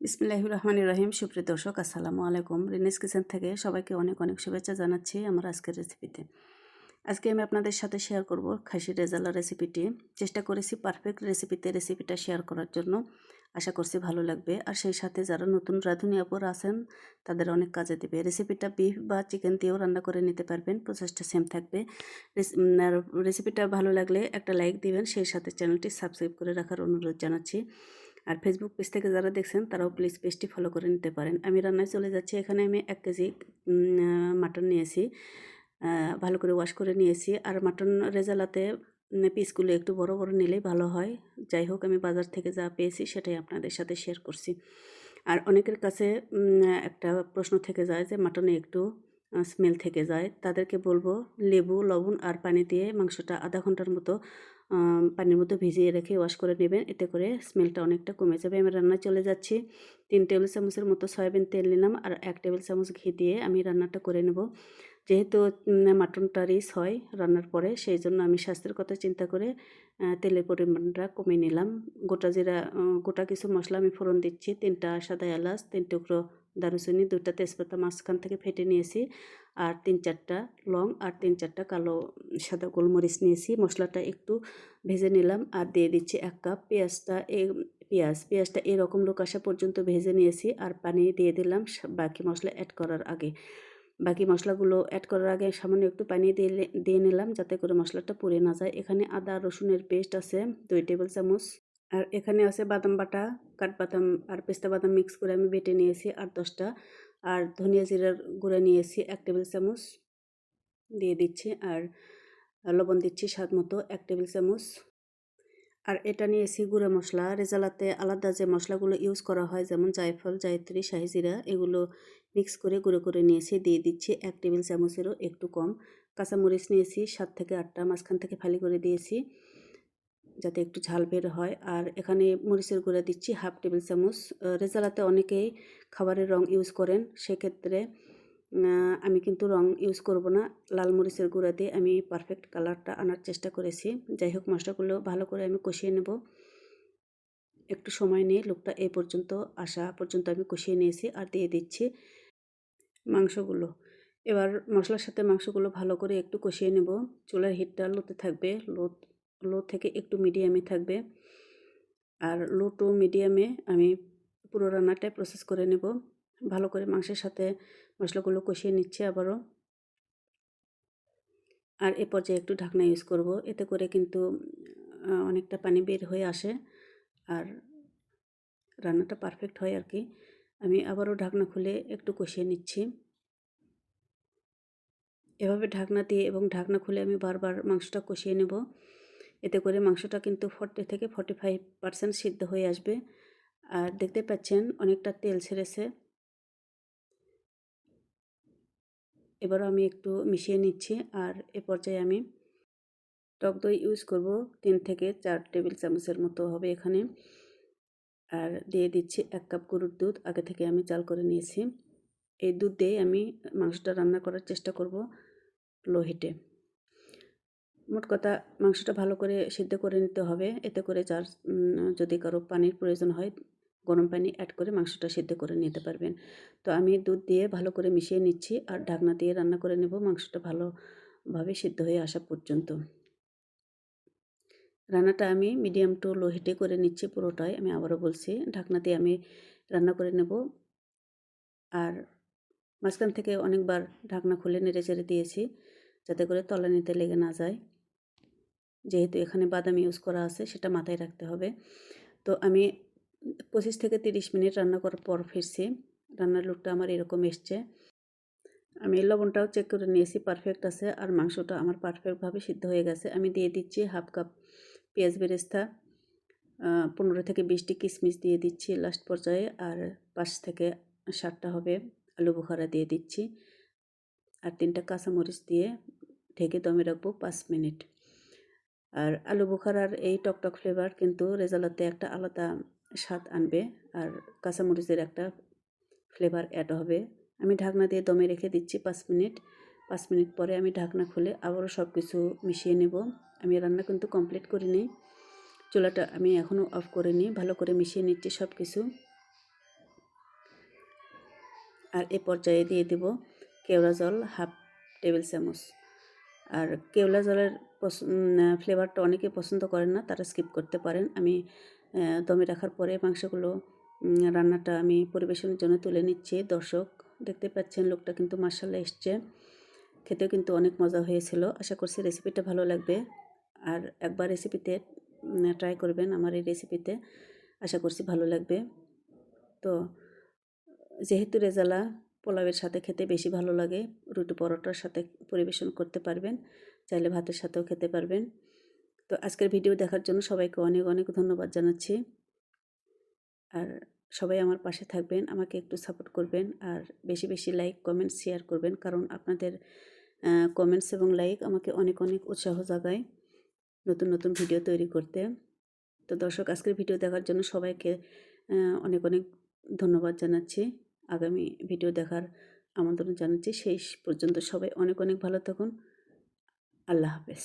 বিসমিল্লাহির রহমানির রহিম। সুপ্রিয় দর্শক, আসসালামু আলাইকুম। রিনেস কিচেন থেকে সবাইকে অনেক অনেক শুভেচ্ছা জানাচ্ছি আমার আজকের রেসিপিতে। আজকে আমি আপনাদের সাথে শেয়ার করব খাসির রেজালা রেসিপিটি। চেষ্টা করেছি পারফেক্ট রেসিপিটা শেয়ার করার জন্য। আশা করছি ভালো লাগবে, আর সেই সাথে যারা নতুন রাঁধুনি আপুরা আছেন তাদের অনেক কাজে দেবে। রেসিপিটা বিফ বা চিকেন দিয়েও রান্না করে নিতে পারবেন, প্রসেসটা সেম থাকবে। আর রেসিপিটা ভালো লাগলে একটা লাইক দিবেন, সেই সাথে চ্যানেলটি সাবস্ক্রাইব করে রাখার অনুরোধ জানাচ্ছি। আর ফেসবুক পেজ থেকে যারা দেখছেন তারাও প্লিজ পেজটি ফলো করে নিতে পারেন। আমি রান্নায় চলে যাচ্ছি। এখানে আমি 1 কেজি মাটন নিয়েছি, ভালো করে ওয়াশ করে নিয়েছি। আর মাটন রেজালাতে পিসগুলো একটু বড় বড় নিলেই ভালো হয়। যাই হোক, আমি বাজার থেকে যা পেয়েছি সেটাই আপনাদের সাথে শেয়ার করছি। আর অনেকের কাছে একটা প্রশ্ন থেকে যায় যে মাটনে একটু স্মেল থেকে যায়, তাদেরকে বলবো লেবু, লবণ আর পানি দিয়ে মাংসটা আধা ঘন্টার মতো পানির মধ্যে ভিজিয়ে রেখে ওয়াশ করে নেবেন। এতে করে স্মেলটা অনেকটা কমে যাবে। আমি রান্নায় চলে যাচ্ছি। 3 টেবিল চামচের মতো সয়াবিন তেল নিলাম, আর 1 টেবিল চামচ ঘি দিয়ে আমি রান্নাটা করে নেব। যেহেতু মাটনটা রিচ হয় রান্নার পরে, সেই জন্য আমি স্বাস্থ্যের কথা চিন্তা করে তেলের পরিমাণটা কমিয়ে নিলাম। গোটা জিরা, গোটা কিছু মশলা আমি ফোড়ন দিচ্ছি। 3টা সাদা এলাচ, 3 টুকরো দারুচিনি, 2টা তেজপাতা মাঝখান থেকে ফেটে নিয়েছি, আর 3-4টা লং, আর 3-4টা কালো সাদা গোলমরিচ নিয়েছি। মশলাটা একটু ভেজে নিলাম, আর দিয়ে দিচ্ছি 1 কাপ পেঁয়াজটা এরকম লোক আসা পর্যন্ত ভেজে নিয়েছি, আর পানি দিয়ে দিলাম বাকি মশলা অ্যাড করার আগে। বাকি মশলাগুলো অ্যাড করার আগে সামান্য একটু পানি দিয়ে নিলাম, যাতে করে মশলাটা পুড়ে না যায়। এখানে আদা রসুনের পেস্ট আছে 2 টেবিল চামচ, আর এখানে আছে বাদাম বাটা, কাঠবাদাম আর পেস্তা বাদাম মিক্স করে আমি বেটে নিয়েছি 8-10টা। আর ধনিয়া জিরার গুঁড়া নিয়েছি 1 টেবিল চামচ, দিয়ে দিচ্ছি। আর লবণ দিচ্ছি স্বাদ মতো 1 টেবিল চামচ। আর এটা নিয়েছি গুঁড়া মশলা। রেজালাতে আলাদা যে মশলাগুলো ইউজ করা হয়, যেমন জায়ফল, জায়ত্রী, শাহি জিরা, এগুলো মিক্স করে গুঁড়ো করে নিয়েছি। দিয়ে দিচ্ছি 1 টেবিল চামচেরও একটু কম। কাঁচামরিচ নিয়েছি 7 থেকে 8টা, মাঝখান থেকে ফালি করে দিয়েছি যাতে একটু ঝাল বের হয়। আর এখানে মরিচের গুঁড়া দিচ্ছি 1/2 টেবিল চামচ। রেজালাতে অনেকেই খাবারের রং ইউজ করেন, সেক্ষেত্রে আমি কিন্তু রং ইউজ করব না। লাল মরিচের গুঁড়া দিয়ে আমি পারফেক্ট কালারটা আনার চেষ্টা করেছি। যাই হোক, মশলাগুলো ভালো করে আমি কষিয়ে নেব। একটু সময় নিয়ে লোকটা এই পর্যন্ত আসা পর্যন্ত আমি কষিয়ে নিয়েছি, আর দিয়ে দিচ্ছি মাংসগুলো। এবার মশলার সাথে মাংসগুলো ভালো করে একটু কষিয়ে নেব। চুলার হিটটা লোতে থাকবে, লো থেকে একটু মিডিয়ামে থাকবে। আর লো টু মিডিয়ামে আমি পুরো রান্নাটাই প্রসেস করে নেব। ভালো করে মাংসের সাথে মশলাগুলো কষিয়ে নিচ্ছি আবারও। আর এ পর্যায়ে একটু ঢাকনা ইউজ করব, এতে করে কিন্তু অনেকটা পানি বের হয়ে আসে, আর রান্নাটা পারফেক্ট হয় আর কি। আমি আবারও ঢাকনা খুলে একটু কষিয়ে নিচ্ছি। এভাবে ঢাকনা দিয়ে এবং ঢাকনা খুলে আমি বারবার মাংসটা কষিয়ে নেব। এতে করে মাংসটা কিন্তু 40 থেকে 45% সিদ্ধ হয়ে আসবে। আর দেখতে পাচ্ছেন অনেকটা তেল ছেড়েছে। এবারও আমি একটু মিশিয়ে নিচ্ছি। আর এ পর্যায়ে আমি টক দই ইউজ করব, 3 থেকে 4 টেবিল চামচের মতো হবে এখানে। আর দিয়ে দিচ্ছি 1 কাপ গরুর দুধ, আগে থেকে আমি জাল করে নিয়েছি। এই দুধ দিয়ে আমি মাংসটা রান্না করার চেষ্টা করব লো হিটে। মোট কথা, মাংসটা ভালো করে সিদ্ধ করে নিতে হবে। এতে করে যদি কারো পানির প্রয়োজন হয়, গরম পানি অ্যাড করে মাংসটা সিদ্ধ করে নিতে পারবেন। তো আমি দুধ দিয়ে ভালো করে মিশিয়ে নিচ্ছি, আর ঢাকনা দিয়ে রান্না করে নেব মাংসটা ভালোভাবে সিদ্ধ হয়ে আসা পর্যন্ত। রান্নাটা আমি মিডিয়াম টু লো হিটে করে নিচ্ছি পুরোটাই। আমি আবারও বলছি, ঢাকনা দিয়ে আমি রান্না করে নেব। আর মাঝখান থেকে অনেকবার ঢাকনা খুলে নেড়ে চেড়ে দিয়েছি, যাতে করে তলানিতে লেগে না যায়। যেহেতু এখানে বাদাম ইউজ করা আছে, সেটা মাথায় রাখতে হবে। তো আমি 25 থেকে 30 মিনিট রান্না করার পর ফিরছি। রান্নার লুকটা আমার এরকম এসছে। আমি লবণটাও চেক করে নিয়েছি, পারফেক্ট আছে। আর মাংসটা আমার পারফেক্টভাবে সিদ্ধ হয়ে গেছে। আমি দিয়ে দিচ্ছি 1/2 কাপ পেঁয়াজ বেরেস্তা, 15 থেকে 20টি কিশমিশ দিয়ে দিচ্ছি লাস্ট পর্যায়ে। আর 5 থেকে 7টা হবে আলু বোখারা দিয়ে দিচ্ছি। আর 3টা কাঁচামরিচ দিয়ে ঢেকে দমে রাখবো 5 মিনিট। আর আলু বোখারার এই টকটক ফ্লেভার কিন্তু রেজালাতে একটা আলাদা স্বাদ আনবে, আর কাঁচামরিচের একটা ফ্লেভার অ্যাড হবে। আমি ঢাকনা দিয়ে দমে রেখে দিচ্ছি 5 মিনিট। 5 মিনিট পরে আমি ঢাকনা খুলে আবারও সব কিছু মিশিয়ে নেব। আমি রান্না কিন্তু কমপ্লিট করিনি, চুলাটা আমি এখনও অফ করিনি। ভালো করে মিশিয়ে নিচ্ছি সব কিছু। আর এ পর্যায়ে দিয়ে দেব কেওড়া জল হাফ টেবিল চামচ। আর কেওড়া জলের ফ্লেভারটা অনেকে পছন্দ করেন না, তারা স্কিপ করতে পারেন। আমি দমে রাখার পরে মাংসগুলো রান্নাটা আমি পরিবেশনের জন্য তুলে নিচ্ছি। দর্শক দেখতে পাচ্ছেন লোকটা কিন্তু মাশাআল্লাহ এসছে, খেতেও কিন্তু অনেক মজা হয়েছিল। আশা করছি রেসিপিটা ভালো লাগবে, আর একবার রেসিপিতে ট্রাই করবেন আমার এই রেসিপিতে, আশা করছি ভালো লাগবে। তো যেহেতু রেজালা পোলাওয়ের সাথে খেতে বেশি ভালো লাগে, রুটি পরোটার সাথে পরিবেশন করতে পারবেন, চাইলে ভাতের সাথেও খেতে পারবেন। তো আজকের ভিডিও দেখার জন্য সবাইকে অনেক অনেক ধন্যবাদ জানাচ্ছি। আর সবাই আমার পাশে থাকবেন, আমাকে একটু সাপোর্ট করবেন, আর বেশি বেশি লাইক কমেন্টস শেয়ার করবেন, কারণ আপনাদের কমেন্টস এবং লাইক আমাকে অনেক অনেক উৎসাহ জাগায় নতুন নতুন ভিডিও তৈরি করতে। তো দর্শক আজকের ভিডিও দেখার জন্য সবাইকে অনেক অনেক ধন্যবাদ জানাচ্ছি। আগামী ভিডিও দেখার আমন্ত্রণ জানাচ্ছি। সেই পর্যন্ত সবাই অনেক অনেক ভালো থাকুন। আল্লাহ হাফেজ।